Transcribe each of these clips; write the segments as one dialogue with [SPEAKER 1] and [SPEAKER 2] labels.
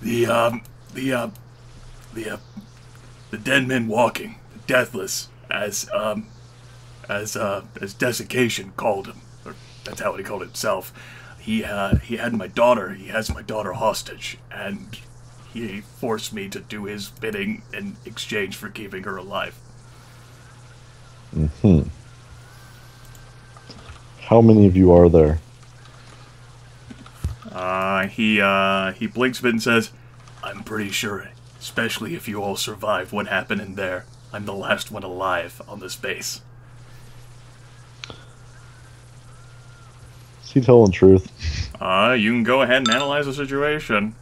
[SPEAKER 1] The, the, uh, the, uh, the dead men walking, the deathless, as Desiccation called him, or that's how he called himself. He had my daughter, he has my daughter hostage, and he forced me to do his bidding in exchange for keeping her alive.
[SPEAKER 2] Mm-hmm. How many of you are there?
[SPEAKER 1] He blinks a bit and says, I'm pretty sure, especially if you all survive what happened in there, I'm the last one alive on this base.
[SPEAKER 2] Is he telling the truth?
[SPEAKER 1] You can go ahead and analyze the situation.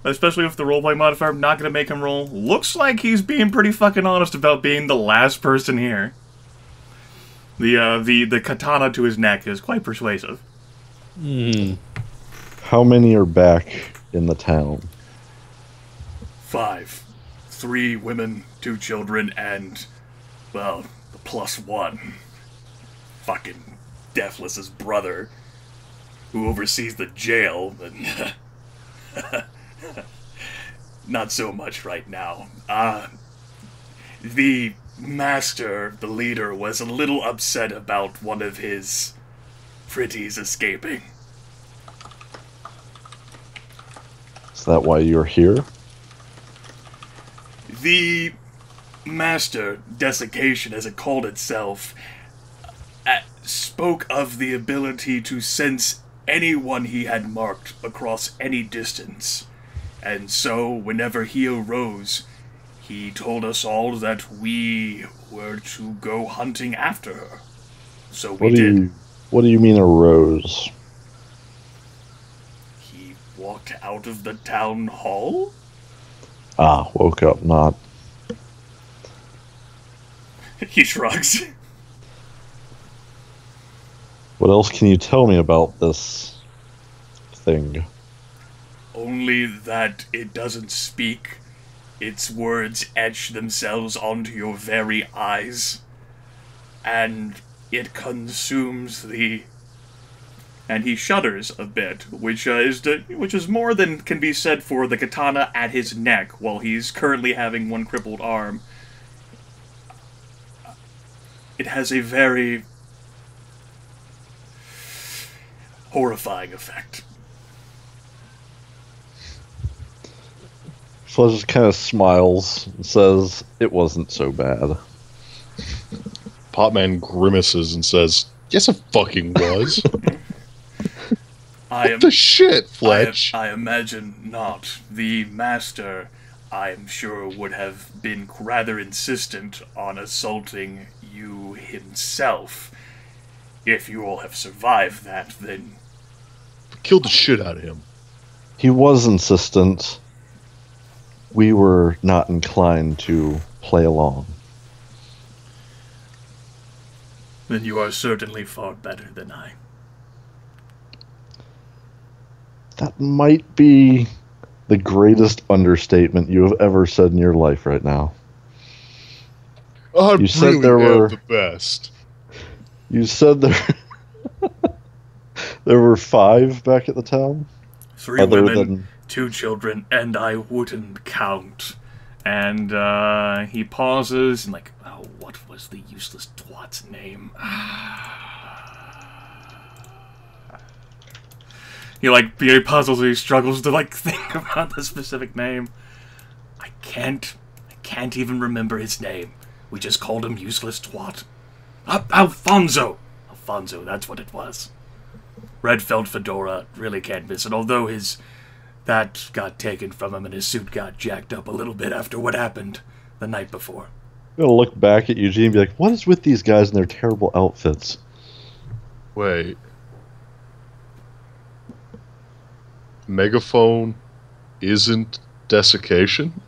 [SPEAKER 1] Especially with the roleplay modifier, I'm not gonna make him roll. Looks like he's being pretty fucking honest about being the last person here. The katana to his neck is quite persuasive.
[SPEAKER 3] Hmm.
[SPEAKER 2] How many are back in the town?
[SPEAKER 1] 5. 3 women, 2 children, and, well, the +1. Fucking Deathless's brother, who oversees the jail, but not so much right now. The master, the leader, was a little upset about one of his pretties escaping.
[SPEAKER 2] Is that why you're here?
[SPEAKER 1] The master, Desiccation as it called itself, spoke of the ability to sense anyone he had marked across any distance. And so, whenever he arose, he told us all that we were to go hunting after her. So we did.
[SPEAKER 2] What do you mean arose?
[SPEAKER 1] He walked out of the town hall?
[SPEAKER 2] Woke up, not.
[SPEAKER 1] He shrugs.
[SPEAKER 2] What else can you tell me about this thing?
[SPEAKER 1] Only that it doesn't speak. Its words etch themselves onto your very eyes. And it consumes the... And he shudders a bit, which is more than can be said for the katana at his neck, while he's currently having one crippled arm. It has a very horrifying effect.
[SPEAKER 2] Fletch just kind of smiles and says, it wasn't so bad.
[SPEAKER 3] Potman grimaces and says, yes, it fucking was.
[SPEAKER 1] What
[SPEAKER 3] the shit, Fletch?
[SPEAKER 1] I imagine not. The master, I'm sure, would have been rather insistent on assaulting you himself. If you all have survived that, then...
[SPEAKER 3] Killed the shit out of him.
[SPEAKER 2] He was insistent. We were not inclined to play along.
[SPEAKER 1] Then you are certainly far better than I.
[SPEAKER 2] That might be the greatest understatement you have ever said in your life right now.
[SPEAKER 3] You
[SPEAKER 2] said
[SPEAKER 3] really
[SPEAKER 2] there were
[SPEAKER 3] the best.
[SPEAKER 2] You said there were 5 back at the town?
[SPEAKER 1] 3 women, 2 children, and I wouldn't count. And he pauses and what was the useless twat's name? He puzzles and he struggles to think about the specific name. I can't even remember his name. We just called him useless twat. Alfonso, that's what it was. Red felt fedora, really can't miss it, although that got taken from him and his suit got jacked up a little bit after what happened the night before.
[SPEAKER 2] I'm going to look back at Eugene and be like, what is with these guys and their terrible outfits?
[SPEAKER 3] Wait. Megaphone isn't desiccation?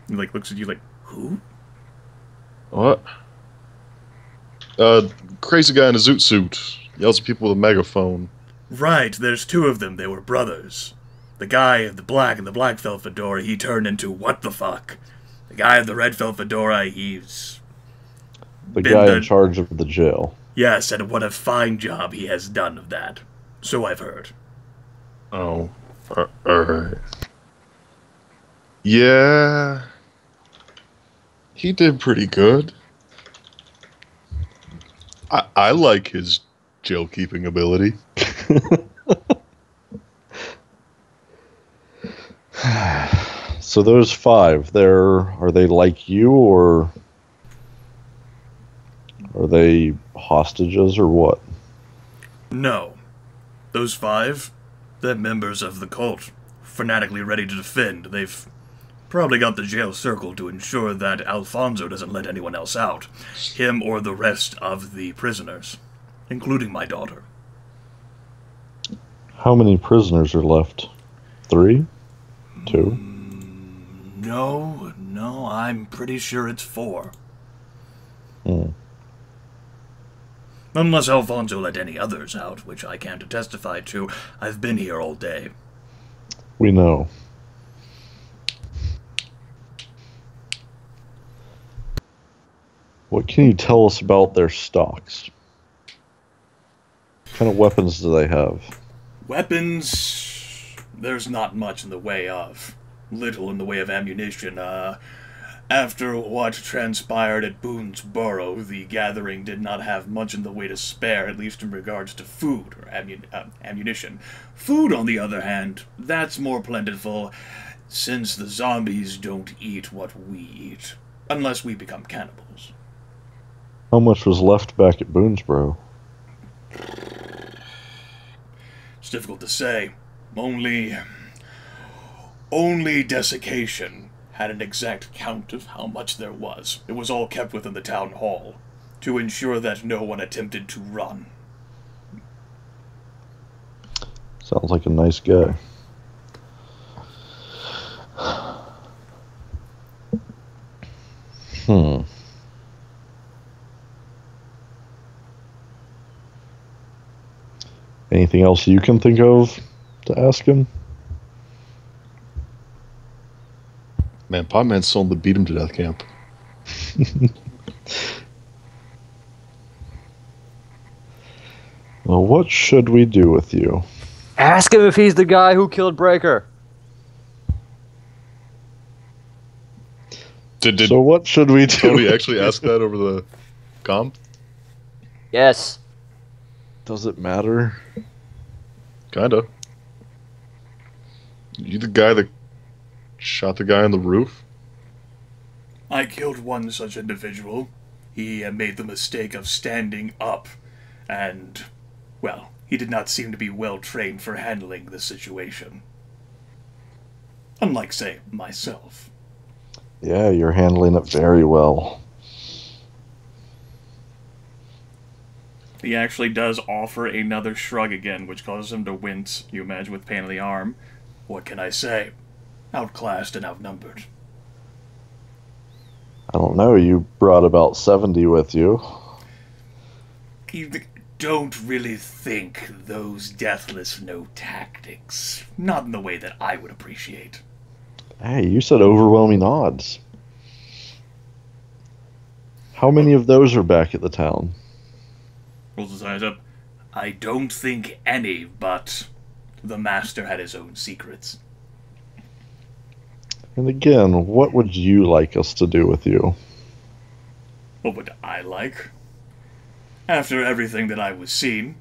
[SPEAKER 1] He looks at you who?
[SPEAKER 3] What? Crazy guy in a zoot suit. Yells at people with a megaphone.
[SPEAKER 1] Right, there's 2 of them. They were brothers. The guy in the black felt fedora, he turned into what the fuck. The guy in the red felt fedora, he's...
[SPEAKER 2] The guy in charge of the jail.
[SPEAKER 1] Yes, and what a fine job he has done of that. So I've heard.
[SPEAKER 3] Oh, alright. Yeah, he did pretty good. I like his jail-keeping ability.
[SPEAKER 2] So those 5, are they like you, or are they hostages, or what?
[SPEAKER 1] No. Those 5, they're members of the cult, fanatically ready to defend. They've probably got the jail circled to ensure that Alfonso doesn't let anyone else out, him or the rest of the prisoners, including my daughter.
[SPEAKER 2] How many prisoners are left? 3? 2?
[SPEAKER 1] No, I'm pretty sure it's 4. Unless Alfonso let any others out, which I can't testify to. I've been here all day.
[SPEAKER 2] We know. What can you tell us about their stocks? What kind of weapons do they have?
[SPEAKER 1] Weapons, there's not much in the way of. Little in the way of ammunition. After what transpired at Boonesboro, the gathering did not have much in the way to spare, at least in regards to food or ammunition. Food, on the other hand, that's more plentiful, since the zombies don't eat what we eat, unless we become cannibals.
[SPEAKER 2] How much was left back at Boonesboro?
[SPEAKER 1] It's difficult to say. Only desiccation had an exact count of how much there was. It was all kept within the town hall, to ensure that no one attempted to run.
[SPEAKER 2] Sounds like a nice guy. Anything else you can think of to ask him?
[SPEAKER 3] Man, Potman's sold the beat him to death camp.
[SPEAKER 2] Well, what should we do with you?
[SPEAKER 4] Ask him if he's the guy who killed Breaker.
[SPEAKER 3] Did
[SPEAKER 2] what should we do?
[SPEAKER 3] Tony actually ask that over the comm?
[SPEAKER 4] Yes.
[SPEAKER 2] Does it matter?
[SPEAKER 3] Kinda. You the guy that shot the guy on the roof?
[SPEAKER 1] I killed one such individual. He made the mistake of standing up, and, well, he did not seem to be well trained for handling the situation. Unlike, say, myself.
[SPEAKER 2] Yeah, you're handling it very well.
[SPEAKER 1] He actually does offer another shrug again, which causes him to wince, you imagine, with pain in the arm. What can I say? Outclassed and outnumbered.
[SPEAKER 2] I don't know, you brought about 70 with you.
[SPEAKER 1] You don't really think those deathless know tactics. Not in the way that I would appreciate.
[SPEAKER 2] Hey, you said overwhelming odds. How many of those are back at the town?
[SPEAKER 1] Rolls his eyes up. I don't think any, but the master had his own secrets.
[SPEAKER 2] And again, what would you like us to do with you?
[SPEAKER 1] What would I like? After everything that I was seen,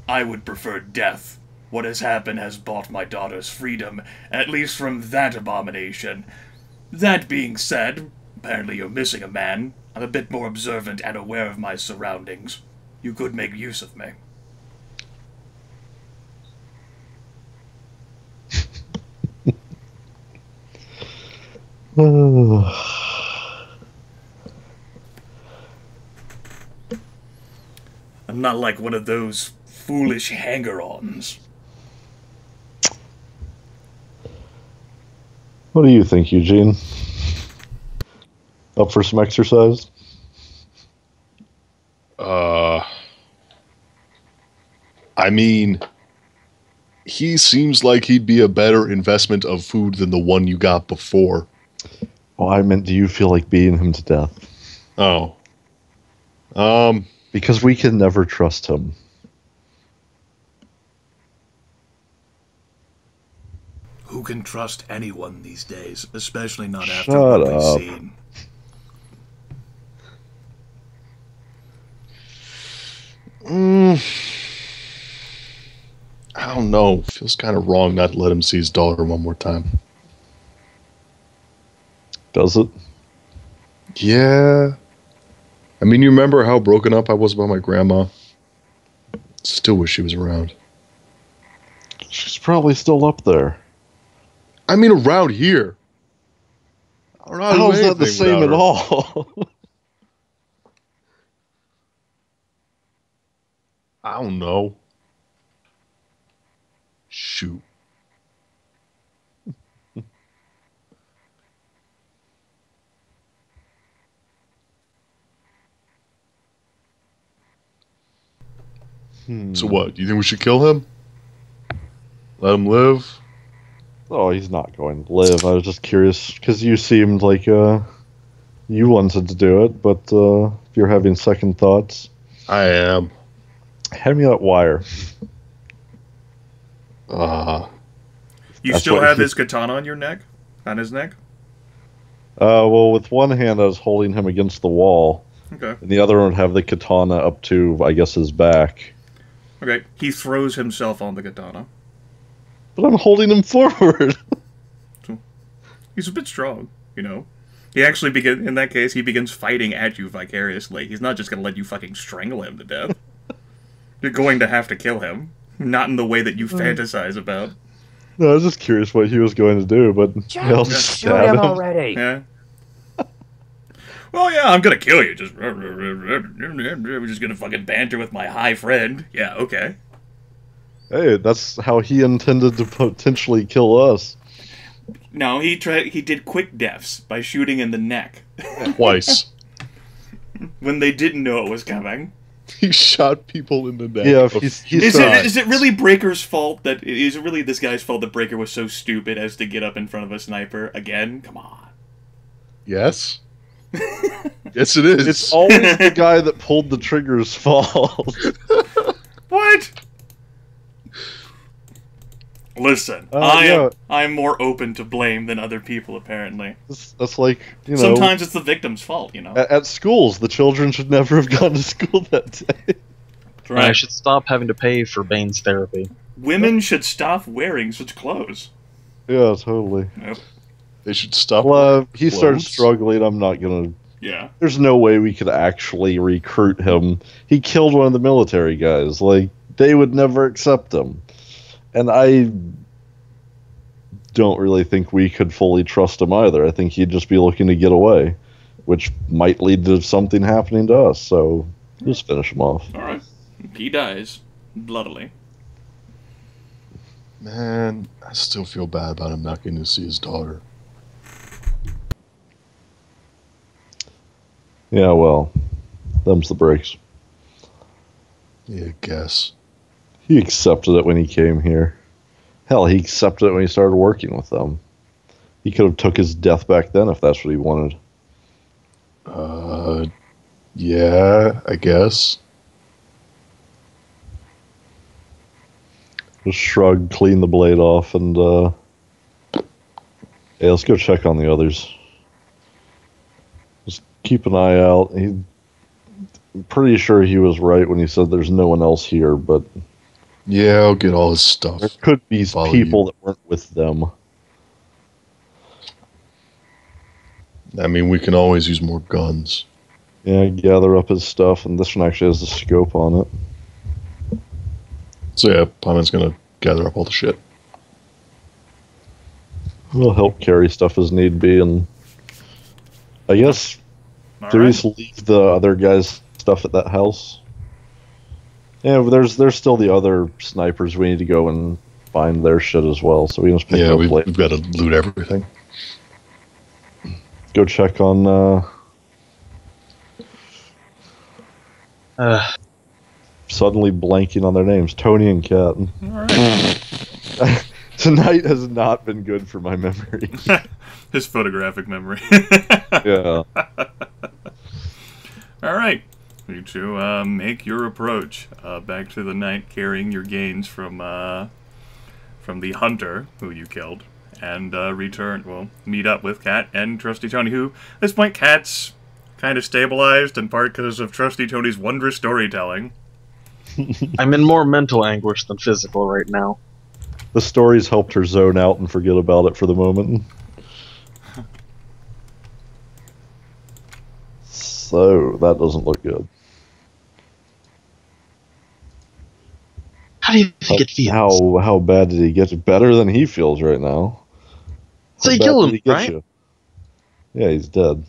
[SPEAKER 1] I would prefer death. What has happened has bought my daughter's freedom, at least from that abomination. That being said, apparently you're missing a man. I'm a bit more observant and aware of my surroundings. You could make use of me. I'm not like one of those foolish hanger-ons.
[SPEAKER 2] What do you think, Eugene? Up for some exercise?
[SPEAKER 3] I mean, he seems like he'd be a better investment of food than the one you got before.
[SPEAKER 2] Oh, I meant, do you feel like beating him to death?
[SPEAKER 3] Oh.
[SPEAKER 2] Because we can never trust him.
[SPEAKER 1] Who can trust anyone these days, especially not after
[SPEAKER 2] Shut
[SPEAKER 1] what we've
[SPEAKER 2] up.
[SPEAKER 1] seen?
[SPEAKER 3] I don't know. Feels kind of wrong not to let him see his daughter one more time.
[SPEAKER 2] Does it?
[SPEAKER 3] Yeah. I mean, you remember how broken up I was about my grandma? Still wish she was around.
[SPEAKER 2] She's probably still up there.
[SPEAKER 3] I mean, around here. I don't know how to do
[SPEAKER 2] How's that the
[SPEAKER 3] anything
[SPEAKER 2] same
[SPEAKER 3] without
[SPEAKER 2] at
[SPEAKER 3] her.
[SPEAKER 2] all?
[SPEAKER 3] I don't know. Shoot. So what? Do you think we should kill him? Let him live?
[SPEAKER 2] Oh, he's not going to live. I was just curious because you seemed like you wanted to do it, but if you're having second thoughts,
[SPEAKER 3] I am.
[SPEAKER 2] hand me that wire.
[SPEAKER 1] You
[SPEAKER 2] That's
[SPEAKER 1] still
[SPEAKER 2] what
[SPEAKER 1] have
[SPEAKER 2] he-
[SPEAKER 1] his katana on your neck? On his neck?
[SPEAKER 2] Well, with one hand I was holding him against the wall,
[SPEAKER 1] Okay.
[SPEAKER 2] and the other one would have the katana up to, I guess, his back.
[SPEAKER 1] Okay. He throws himself on the katana.
[SPEAKER 2] But I'm holding him forward.
[SPEAKER 1] He's a bit strong, you know. He actually in that case, he begins fighting at you vicariously. He's not just gonna let you fucking strangle him to death. You're going to have to kill him. Not in the way that you fantasize about.
[SPEAKER 2] No, I was just curious what he was going to do, but he'll just
[SPEAKER 4] Shoot
[SPEAKER 2] stab
[SPEAKER 4] him
[SPEAKER 2] him.
[SPEAKER 4] already.
[SPEAKER 1] Yeah. Well, yeah, I'm gonna kill you. Just we're just gonna fucking banter with my high friend. Yeah, okay.
[SPEAKER 2] Hey, that's how he intended to potentially kill us.
[SPEAKER 1] No, he did quick deaths by shooting in the neck
[SPEAKER 3] Twice.
[SPEAKER 1] when they didn't know it was coming.
[SPEAKER 3] He shot people in the neck.
[SPEAKER 2] Yeah,
[SPEAKER 3] a
[SPEAKER 2] he's
[SPEAKER 3] few
[SPEAKER 1] Is
[SPEAKER 3] times.
[SPEAKER 1] it really Breaker's fault that is it really this guy's fault that Breaker was so stupid as to get up in front of a sniper again? Come on.
[SPEAKER 3] Yes. Yes, it is.
[SPEAKER 2] It's always the guy that pulled the trigger's fault.
[SPEAKER 1] What? Listen, I'm more open to blame than other people apparently.
[SPEAKER 2] That's like, you know,
[SPEAKER 1] Sometimes it's the victim's fault, you know.
[SPEAKER 2] at schools, the children should never have gone to school that day.
[SPEAKER 5] I should stop having to pay for Bane's therapy.
[SPEAKER 1] Women should stop wearing such clothes.
[SPEAKER 2] Yeah, totally.
[SPEAKER 1] Nope.
[SPEAKER 3] They should stop.
[SPEAKER 2] Well, he started
[SPEAKER 3] clothes.
[SPEAKER 2] struggling. I'm not gonna.
[SPEAKER 1] Yeah.
[SPEAKER 2] There's no way we could actually recruit him. He killed one of the military guys. Like, they would never accept him. And I don't really think we could fully trust him either. I think he'd just be looking to get away, which might lead to something happening to us. So just finish him off.
[SPEAKER 1] All right. He dies bloodily.
[SPEAKER 3] Man, I still feel bad about him not getting to see his daughter.
[SPEAKER 2] Yeah, well, them's the breaks.
[SPEAKER 3] Yeah, I guess.
[SPEAKER 2] He accepted it when he came here. Hell, he accepted it when he started working with them. He could have took his death back then if that's what he wanted.
[SPEAKER 3] Yeah, I guess.
[SPEAKER 2] Just shrug, clean the blade off, and hey, let's go check on the others. Just keep an eye out. I'm pretty sure he was right when he said there's no one else here, but
[SPEAKER 3] Yeah, I'll get all his stuff.
[SPEAKER 2] there could be
[SPEAKER 3] Follow
[SPEAKER 2] people
[SPEAKER 3] you.
[SPEAKER 2] that weren't with them.
[SPEAKER 3] I mean, we can always use more guns.
[SPEAKER 2] Yeah, gather up his stuff, and this one actually has the scope on it.
[SPEAKER 3] So yeah, Potman's gonna gather up all the shit.
[SPEAKER 2] We'll help carry stuff as need be, and I guess
[SPEAKER 1] All
[SPEAKER 2] do we
[SPEAKER 1] right.
[SPEAKER 2] just leave the other guy's stuff at that house? Yeah, but there's still the other snipers. We need to go and find their shit as well, so we can just pick it
[SPEAKER 3] Yeah,
[SPEAKER 2] up
[SPEAKER 3] we've
[SPEAKER 2] later.
[SPEAKER 3] got to loot everything.
[SPEAKER 2] Go check on suddenly blanking on their names, Tony and Kat.
[SPEAKER 1] All right.
[SPEAKER 2] Tonight has not been good for my memory.
[SPEAKER 1] His photographic memory.
[SPEAKER 2] Yeah.
[SPEAKER 1] All right. You two make your approach back to the night, carrying your gains from the hunter who you killed, and meet up with Kat and Trusty Tony, who, at this point, Kat's kind of stabilized, in part because of Trusty Tony's wondrous storytelling.
[SPEAKER 5] I'm in more mental anguish than physical right now.
[SPEAKER 2] The stories helped her zone out and forget about it for the moment. So, that doesn't look good.
[SPEAKER 5] How do you think it feels?
[SPEAKER 2] How bad did he get you? Better than he feels right now.
[SPEAKER 5] So
[SPEAKER 2] How
[SPEAKER 5] you
[SPEAKER 2] bad
[SPEAKER 5] killed
[SPEAKER 2] did
[SPEAKER 5] him,
[SPEAKER 2] he get
[SPEAKER 5] right?
[SPEAKER 2] you? Yeah, he's dead.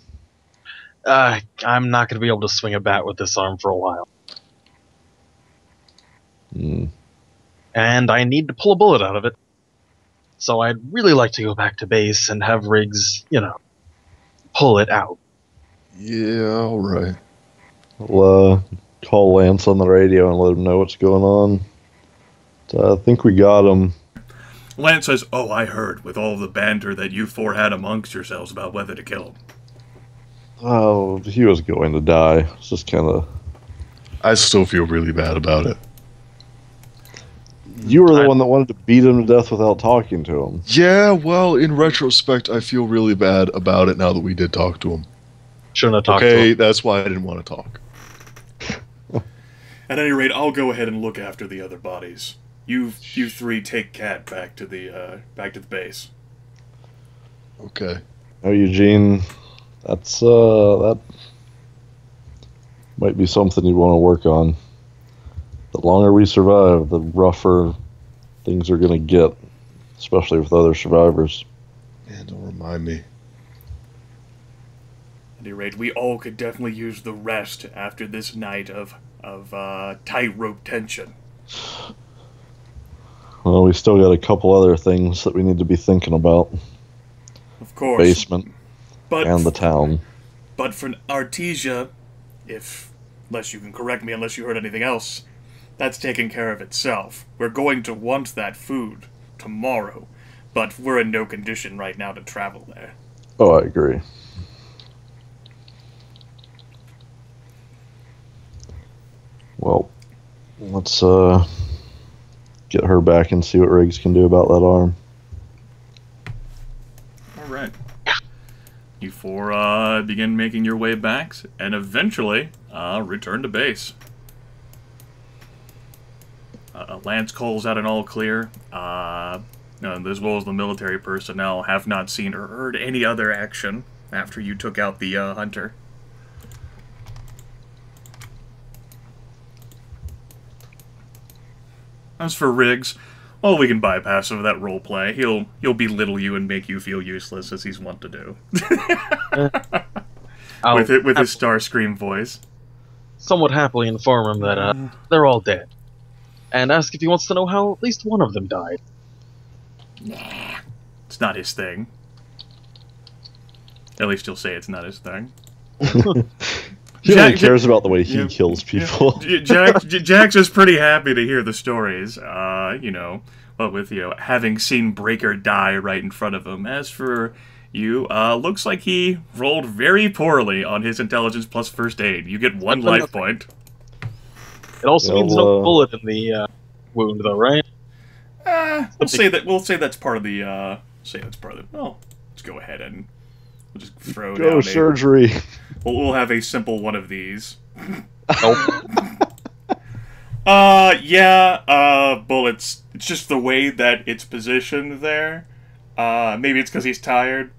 [SPEAKER 5] I'm not going to be able to swing a bat with this arm for a while. And I need to pull a bullet out of it. So I'd really like to go back to base and have Riggs, pull it out.
[SPEAKER 3] Yeah, alright.
[SPEAKER 2] I'll call Lance on the radio and let him know what's going on. I think we got him.
[SPEAKER 1] Lance says, "Oh, I heard, with all the banter that you four had amongst yourselves about whether to kill him."
[SPEAKER 2] Oh, he was going to die. It's just kind of...
[SPEAKER 3] I still feel really bad about it.
[SPEAKER 2] You were the one that wanted to beat him to death without talking to him.
[SPEAKER 3] Yeah, well, in retrospect, I feel really bad about it now that we did talk to him.
[SPEAKER 5] Shouldn't have talked to
[SPEAKER 3] Okay,
[SPEAKER 5] him.
[SPEAKER 3] that's why I didn't want to talk.
[SPEAKER 1] At any rate, I'll go ahead and look after the other bodies. You three take Kat back to the base.
[SPEAKER 3] Okay.
[SPEAKER 2] Oh, Eugene, that might be something you'd want to work on. The longer we survive, the rougher things are going to get, especially with other survivors.
[SPEAKER 3] Man, don't remind me.
[SPEAKER 1] At any rate, we all could definitely use the rest after this night of tightrope tension.
[SPEAKER 2] Well, we still got a couple other things that we need to be thinking about.
[SPEAKER 1] Of course.
[SPEAKER 2] Basement and the town.
[SPEAKER 1] But for Artesia, unless you can correct me, unless you heard anything else, that's taken care of itself. We're going to want that food tomorrow, but we're in no condition right now to travel there.
[SPEAKER 2] Oh, I agree. Well, let's get her back and see what Riggs can do about that arm.
[SPEAKER 1] Alright. You four begin making your way back, and eventually return to base. Lance calls out an all clear, as well as the military personnel have not seen or heard any other action after you took out the hunter. As for Riggs, well, we can bypass some of that roleplay. He'll belittle you and make you feel useless, as he's wont to do. with his Starscream voice.
[SPEAKER 5] Somewhat happily inform him that they're all dead. And ask if he wants to know how at least one of them died.
[SPEAKER 1] Nah, it's not his thing. At least he'll say it's not his thing.
[SPEAKER 2] He only cares about the way he kills people.
[SPEAKER 1] Jax is pretty happy to hear the stories, but with, having seen Breaker die right in front of him. As for you, looks like he rolled very poorly on his intelligence plus first aid. You get 1 life point.
[SPEAKER 5] It also means no bullet in the wound, though, right?
[SPEAKER 1] We'll say that's part of the, oh, let's go ahead and we'll just throw down
[SPEAKER 2] surgery.
[SPEAKER 1] We'll have a simple one of these.
[SPEAKER 5] Nope.
[SPEAKER 1] Bullets. It's just the way that it's positioned there. Maybe it's because he's tired.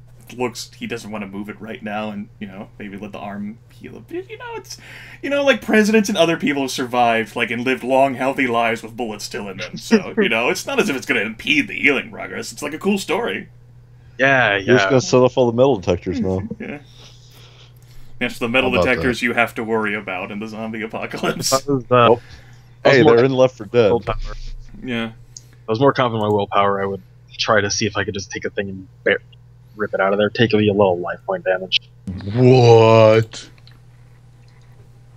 [SPEAKER 1] He doesn't want to move it right now, and maybe let the arm heal a bit. It's like presidents and other people have survived, and lived long, healthy lives with bullets still in them. So it's not as if it's going to impede the healing progress. It's like a cool story.
[SPEAKER 5] Yeah.
[SPEAKER 2] You're just going to set off all the metal detectors now.
[SPEAKER 1] Yeah. Yes, the metal detectors you have to worry about in the zombie apocalypse.
[SPEAKER 2] Hey, they're in Left 4 Dead.
[SPEAKER 5] Willpower.
[SPEAKER 1] Yeah.
[SPEAKER 5] I was more confident in my willpower. I would try to see if I could just take a thing and rip it out of there. Take a little life point damage.
[SPEAKER 3] What?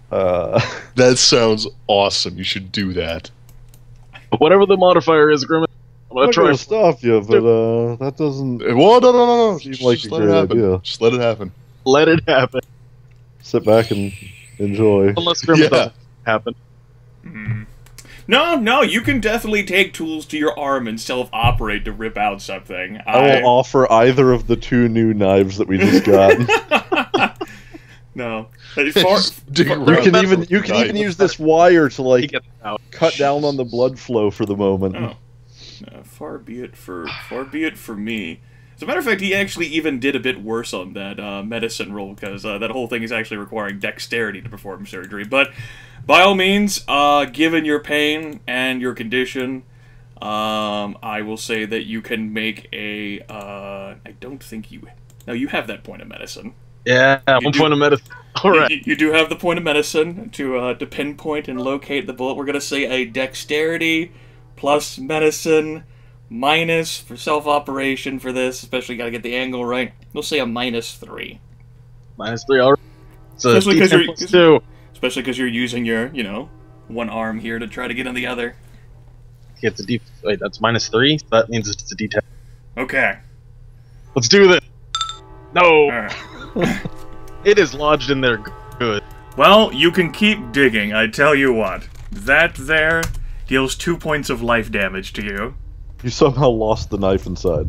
[SPEAKER 3] That sounds awesome. You should do that.
[SPEAKER 5] Whatever the modifier is, Grimith, I'm
[SPEAKER 2] I'm not
[SPEAKER 5] try.
[SPEAKER 2] going to stop you, but that doesn't
[SPEAKER 3] Well, no.
[SPEAKER 2] seem like a
[SPEAKER 3] Just let it
[SPEAKER 2] great
[SPEAKER 3] happen.
[SPEAKER 2] idea.
[SPEAKER 3] Just let it happen.
[SPEAKER 5] Let it happen.
[SPEAKER 2] Sit back and enjoy.
[SPEAKER 5] Unless Grimith doesn't happen.
[SPEAKER 1] No, you can definitely take tools to your arm and self-operate to rip out something.
[SPEAKER 2] I will offer either of the 2 new knives that we just got.
[SPEAKER 1] No.
[SPEAKER 2] You can even use this wire to like cut down on the blood flow for the moment.
[SPEAKER 1] Oh. Far be it for me. As a matter of fact, he actually even did a bit worse on that medicine roll, because that whole thing is actually requiring dexterity to perform surgery. But by all means, given your pain and your condition, I will say that you can make a. I don't think you. No, you have that point of medicine.
[SPEAKER 5] Yeah, point of medicine. All right.
[SPEAKER 1] You do have the point of medicine to pinpoint and locate the bullet. We're gonna say a dexterity plus medicine minus for self-operation for this. Especially got to get the angle right. We'll say a -3.
[SPEAKER 5] -3. All right. So
[SPEAKER 1] especially because you're using your, one arm here to try to get on the other.
[SPEAKER 5] It's a D. Wait, that's -3. So that means it's a D10.
[SPEAKER 1] Okay.
[SPEAKER 5] Let's do this. No.
[SPEAKER 1] All right.
[SPEAKER 5] It is lodged in there good.
[SPEAKER 1] Well, you can keep digging, I tell you what. That there deals 2 points of life damage to you.
[SPEAKER 2] You somehow lost the knife inside.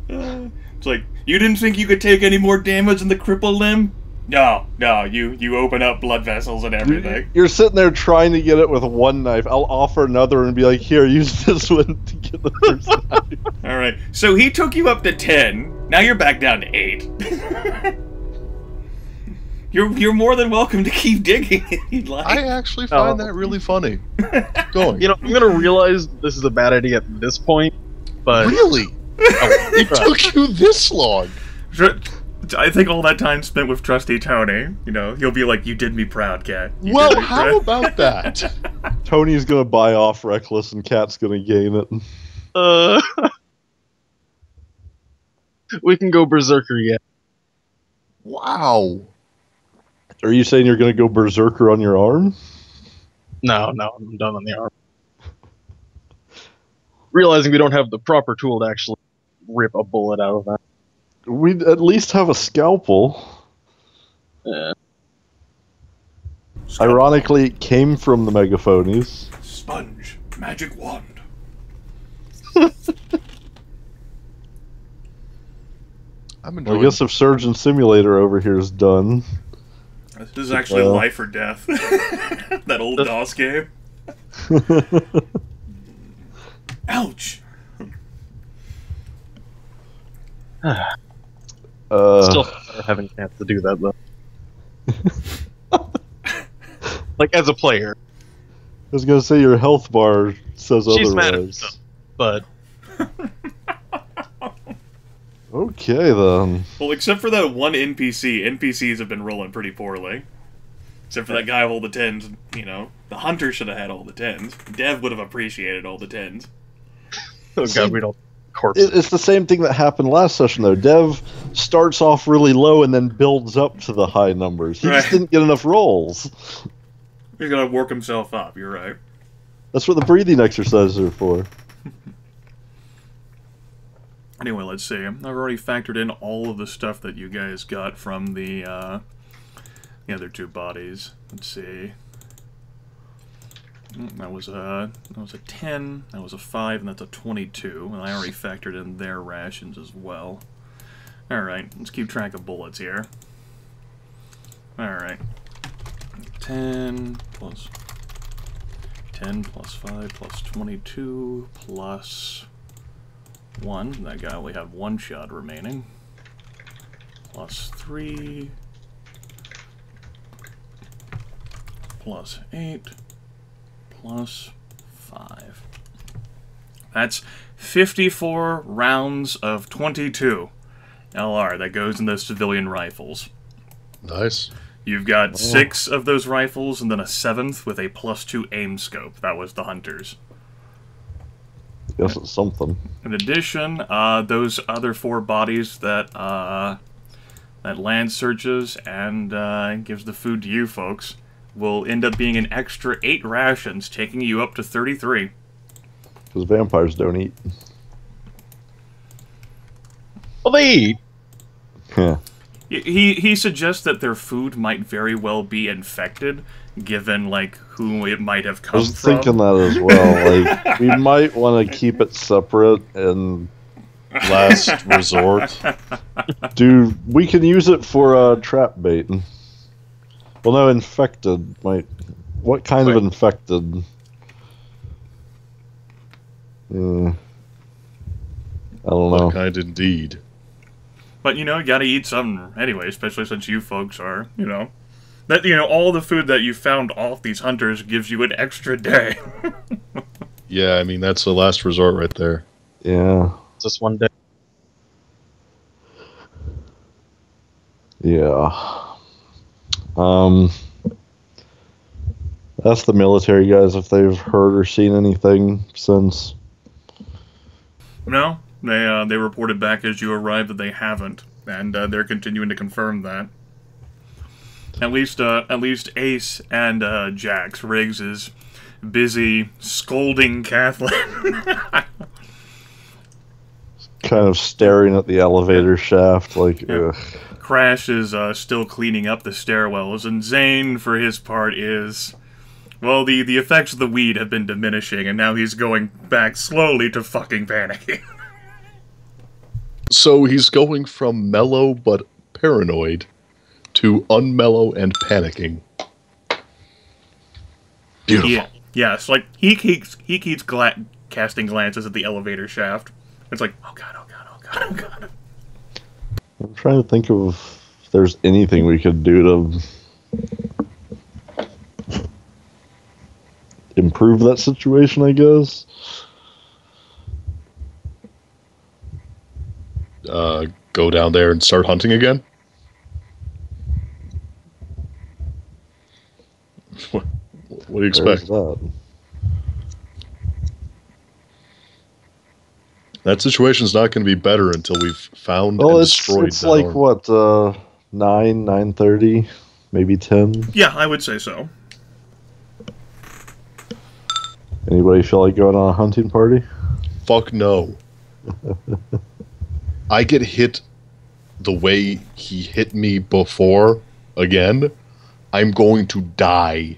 [SPEAKER 1] It's like, you didn't think you could take any more damage than the crippled limb? No, you open up blood vessels and everything.
[SPEAKER 2] You're sitting there trying to get it with one knife. I'll offer another and be like, here, use this one to get the first knife.
[SPEAKER 1] Alright, so he took you up to 10. Now you're back down to 8. You're more than welcome to keep digging if you'd like.
[SPEAKER 3] I actually find that really funny. Going.
[SPEAKER 5] I'm gonna realize this is a bad idea at this point, but...
[SPEAKER 3] Really? It took you this long?
[SPEAKER 1] I think all that time spent with Trusty Tony, he'll be like, you did me proud, Cat.
[SPEAKER 3] Well, how about that?
[SPEAKER 2] Tony's gonna buy off Reckless and Cat's gonna gain it.
[SPEAKER 5] We can go Berserker yet.
[SPEAKER 3] Wow.
[SPEAKER 2] Are you saying you're gonna go Berserker on your arm?
[SPEAKER 5] No, I'm done on the arm. Realizing we don't have the proper tool to actually rip a bullet out of that.
[SPEAKER 2] We'd at least have a scalpel.
[SPEAKER 5] Yeah.
[SPEAKER 2] Ironically, it came from the Megaphonies.
[SPEAKER 1] Sponge. Magic wand.
[SPEAKER 3] I'm
[SPEAKER 2] Well, I guess if Surgeon Simulator over here is done.
[SPEAKER 1] This is actually life or death. That old DOS game. Ouch.
[SPEAKER 5] Still having a chance to do that though. Like as a player.
[SPEAKER 2] I was gonna say your health bar says
[SPEAKER 5] She's mad at
[SPEAKER 2] otherwise.
[SPEAKER 5] herself, but
[SPEAKER 2] okay then.
[SPEAKER 1] Well, except for that one NPC, NPCs have been rolling pretty poorly. Except for that guy with all the 10s, the hunter should have had all the 10s. Dev would have appreciated all the 10s.
[SPEAKER 5] oh god, we don't.
[SPEAKER 2] It's the same thing that happened last session, though. Dev starts off really low and then builds up to the high numbers. He just didn't get enough rolls.
[SPEAKER 1] He's gonna work himself up, you're right.
[SPEAKER 2] That's what the breathing exercises are for.
[SPEAKER 1] Anyway, let's see. I've already factored in all of the stuff that you guys got from the other 2 bodies. Let's see. That was a 10, that was a 5, and that's a 22. And I already factored in their rations as well. Alright, let's keep track of bullets here. Alright. 10 plus 5 plus 22 plus 1. That guy only had 1 shot remaining. Plus 3. Plus 8. Plus 5. That's 54 rounds of 22 LR that goes in those civilian rifles.
[SPEAKER 3] Nice.
[SPEAKER 1] You've got 6 of those rifles and then a 7th with a +2 aim scope. That was the Hunter's.
[SPEAKER 2] Guess it's something.
[SPEAKER 1] In addition, those other 4 bodies that land searches and gives the food to you folks will end up being an extra 8 rations, taking you up to 33.
[SPEAKER 2] Because vampires don't eat.
[SPEAKER 5] Well, they eat.
[SPEAKER 2] Yeah.
[SPEAKER 1] He suggests that their food might very well be infected, given like who it might have
[SPEAKER 2] I
[SPEAKER 1] come
[SPEAKER 2] was
[SPEAKER 1] from.
[SPEAKER 2] thinking that as well. Like, we might want to keep it separate and
[SPEAKER 3] Last resort.
[SPEAKER 2] we can use it for trap bait. Well, no, infected might. What kind of infected? I don't know.
[SPEAKER 3] What kind indeed.
[SPEAKER 1] But you know, you gotta eat something anyway, especially since you folks are, that all the food that you found off these hunters gives you an extra day.
[SPEAKER 3] Yeah, I mean, that's the last resort right there.
[SPEAKER 2] Yeah.
[SPEAKER 5] Just one day.
[SPEAKER 2] Yeah. Ask the military guys if they've heard or seen anything since.
[SPEAKER 1] No, they reported back as you arrived that they haven't, and they're continuing to confirm that. At least Ace and Jax Riggs is busy scolding Kathlyn.
[SPEAKER 2] Kind of staring at the elevator shaft, like, ugh.
[SPEAKER 1] Crash is still cleaning up the stairwells, and Zane, for his part, is... Well, the effects of the weed have been diminishing, and now he's going back slowly to fucking panicking.
[SPEAKER 3] So he's going from mellow but paranoid to unmellow and panicking. Beautiful.
[SPEAKER 1] Yeah, yes, like, he keeps casting glances at the elevator shaft. It's like, oh god, oh god, oh god, oh god.
[SPEAKER 2] I'm trying to think of if there's anything we could do to improve that situation, I guess.
[SPEAKER 3] Go down there and start hunting again? What do you expect? That situation's not going to be better until we've found and destroyed
[SPEAKER 2] it's
[SPEAKER 3] that
[SPEAKER 2] like,
[SPEAKER 3] arm.
[SPEAKER 2] what, 9:30, maybe 10?
[SPEAKER 1] Yeah, I would say so.
[SPEAKER 2] Anybody feel like going on a hunting party?
[SPEAKER 3] Fuck no. I get hit the way he hit me before again, I'm going to die.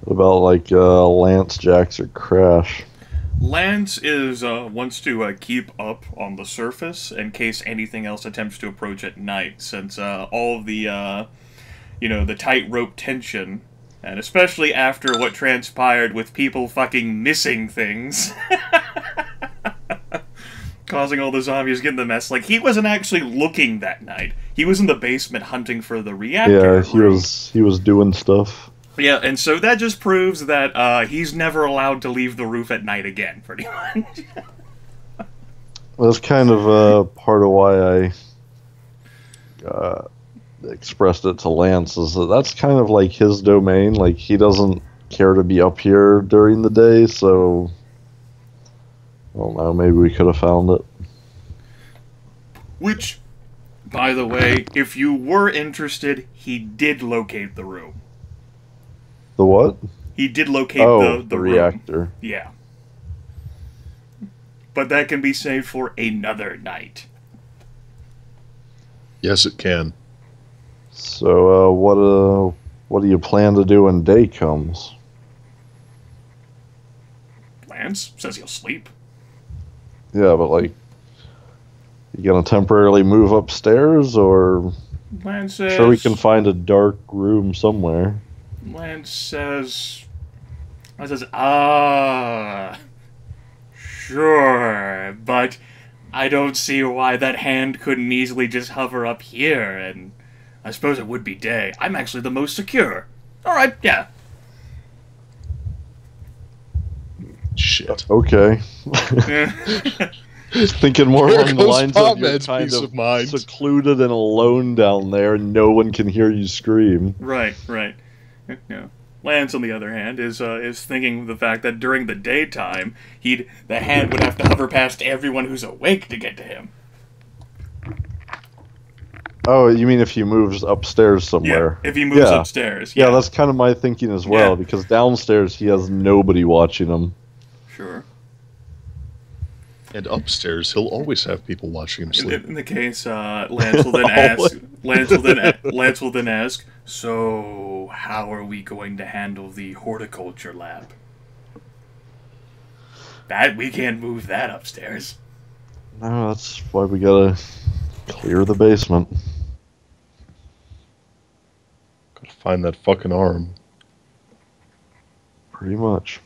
[SPEAKER 2] What about, like, Lance, Jax, or Crash?
[SPEAKER 1] Lance wants to keep up on the surface in case anything else attempts to approach at night, since all of the, the tightrope tension, and especially after what transpired with people fucking missing things, causing all the zombies getting the mess. Like, he wasn't actually looking that night. He was in the basement hunting for the reactor.
[SPEAKER 2] Yeah, he was doing stuff.
[SPEAKER 1] Yeah, and so that just proves that he's never allowed to leave the roof at night again, pretty much.
[SPEAKER 2] That's kind of part of why I expressed it to Lance, is that's kind of like his domain. Like, he doesn't care to be up here during the day, so I don't know, maybe we could have found it.
[SPEAKER 1] Which, by the way, if you were interested, he did locate the room.
[SPEAKER 2] The what?
[SPEAKER 1] He did locate the room.
[SPEAKER 2] reactor.
[SPEAKER 1] Yeah. But that can be saved for another night.
[SPEAKER 3] Yes, it can.
[SPEAKER 2] So, what do you plan to do when day comes?
[SPEAKER 1] Lance says he'll sleep.
[SPEAKER 2] Yeah, but, like, you gonna temporarily move upstairs, or...
[SPEAKER 1] Lance says...
[SPEAKER 2] Sure, we can find a dark room somewhere.
[SPEAKER 1] Lance says, sure, but I don't see why that hand couldn't easily just hover up here, and I suppose it would be day. I'm actually the most secure. Alright, yeah.
[SPEAKER 3] Shit.
[SPEAKER 2] Okay. Thinking more
[SPEAKER 3] There
[SPEAKER 2] along the
[SPEAKER 3] goes
[SPEAKER 2] lines of you're
[SPEAKER 3] Potman's
[SPEAKER 2] kind
[SPEAKER 3] peace
[SPEAKER 2] of
[SPEAKER 3] of mind.
[SPEAKER 2] secluded and alone down there, and no one can hear you scream.
[SPEAKER 1] Right. Yeah. Lance, on the other hand, is thinking the fact that during the daytime, the hand would have to hover past everyone who's awake to get to him.
[SPEAKER 2] Oh, you mean if he moves upstairs somewhere?
[SPEAKER 1] Yeah, if he moves upstairs.
[SPEAKER 2] Yeah, that's kind of my thinking as well,
[SPEAKER 1] Yeah.
[SPEAKER 2] because downstairs he has nobody watching him.
[SPEAKER 1] Sure.
[SPEAKER 3] And upstairs, he'll always have people watching him sleep.
[SPEAKER 1] In the case, Lance will then ask. Lance will then ask. So, how are we going to handle the horticulture lab? That we can't move that upstairs.
[SPEAKER 2] No, that's why we gotta clear the basement.
[SPEAKER 3] Gotta find that fucking arm.
[SPEAKER 2] Pretty much.